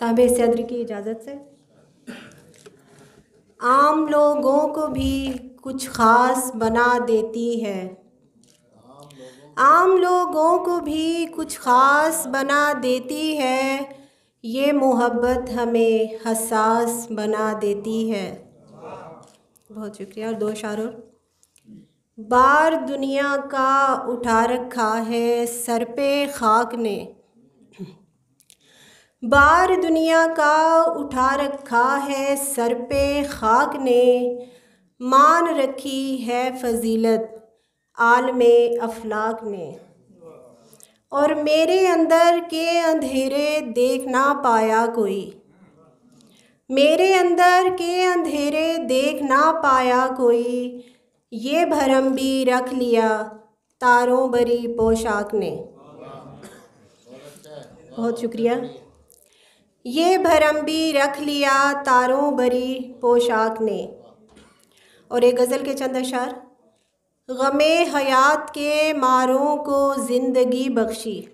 साहिब सदर की इजाज़त से। आम लोगों को भी कुछ ख़ास बना देती है, आम लोगों को भी कुछ ख़ास बना देती है, ये मोहब्बत हमें हसास बना देती है। बहुत शुक्रिया। और दो शारों। बार दुनिया का उठा रखा है सर पे खाक ने, बार दुनिया का उठा रखा है सर पे खाक ने, मान रखी है फजीलत आलमे अफलाक ने। और मेरे अंदर के अंधेरे देख ना पाया कोई, मेरे अंदर के अंधेरे देख ना पाया कोई, ये भरम भी रख लिया तारों भरी पोशाक ने। बहुत शुक्रिया। ये भरम भी रख लिया तारों भरी पोशाक ने। और एक गज़ल के चंद अशार। गमे हयात के मारों को ज़िंदगी बख्शी,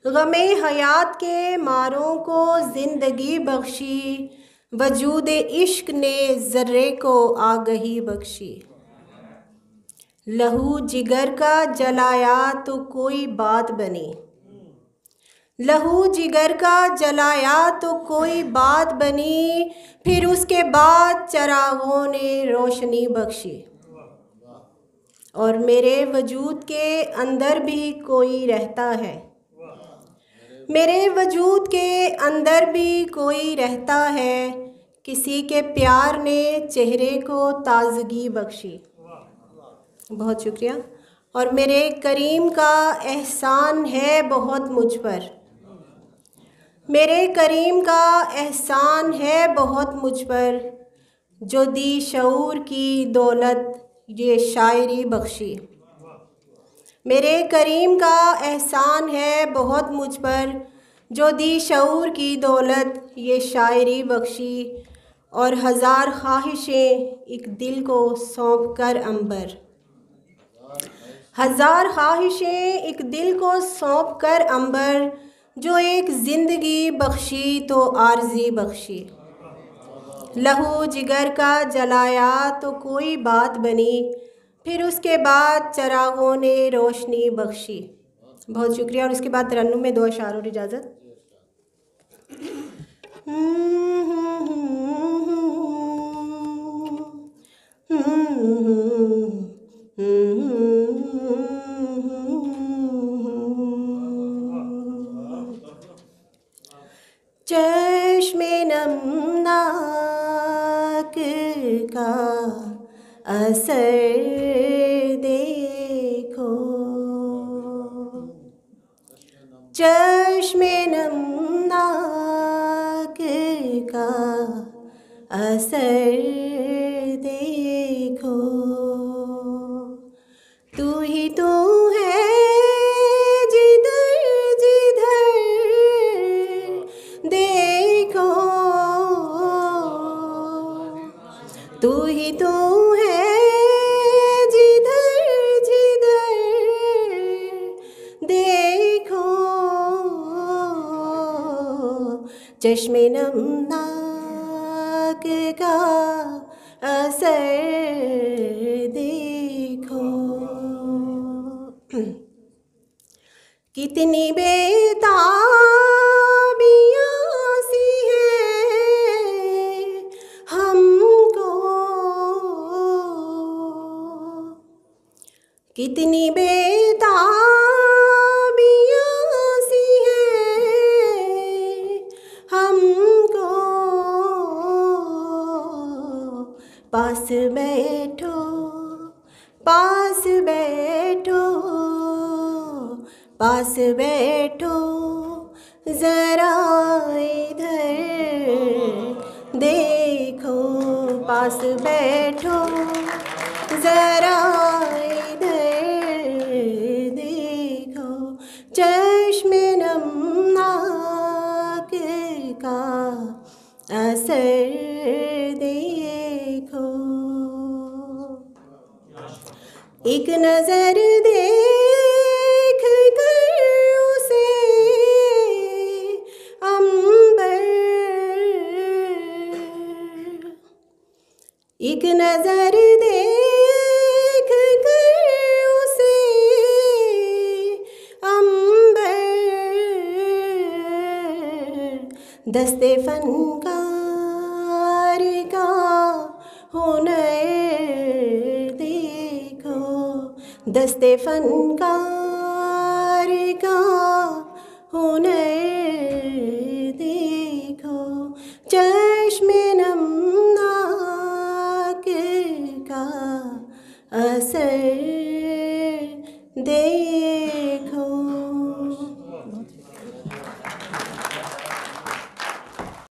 गमे हयात के मारों को ज़िंदगी बख्शी, वजूद इश्क ने ज़र्रे को आगही बख्शी। लहू जिगर का जलाया तो कोई बात बनी, लहू जिगर का जलाया तो कोई बात बनी, फिर उसके बाद चरागों ने रोशनी बख्शी। और मेरे वजूद के अंदर भी कोई रहता है, मेरे वजूद के अंदर भी कोई रहता है, किसी के प्यार ने चेहरे को ताज़गी बख्शी। बहुत शुक्रिया। और मेरे करीम का एहसान है बहुत मुझ पर, मेरे करीम का एहसान है बहुत मुझ पर, जो दी शऊर की दौलत ये शायरी बख्शी। मेरे करीम का एहसान है बहुत मुझ पर, जो दी शऊर की दौलत ये शायरी बख्शी। और हज़ार ख्वाहिशें एक दिल को सौंप कर अंबर, हज़ार ख्वाहिशें एक दिल को सौंप कर अंबर, जो एक ज़िंदगी बख्शी तो आरज़ी बख्शी। लहू जिगर का जलाया तो कोई बात बनी, फिर उसके बाद चरागों ने रोशनी बख्शी। बहुत शुक्रिया। और उसके बाद तरन्नुम में दो अशार और इजाज़त। चश्मे नमनाक का असर देखो, चश्मे नमनाक का असर देखो, तू ही तू है जिधर जिधर देखो, तू ही तू है जिधर जिधर देखो, चश्मे नमनाक का असर देखो। कितनी बेताबियाँ सी हैं हमको, कितनी बेताबियाँ सी हैं हमको, पास बैठो पास बैठो पास बैठो ज़रा इधर देखो, पास बैठो ज़रा इधर देखो, चश्मे नमनाक का असर देखो। एक नज़र देख कर उसे हम नजर देख कर उसे अंबर, दस्ते फनकार का हुनर देखो, दस्ते फनकार का हुनर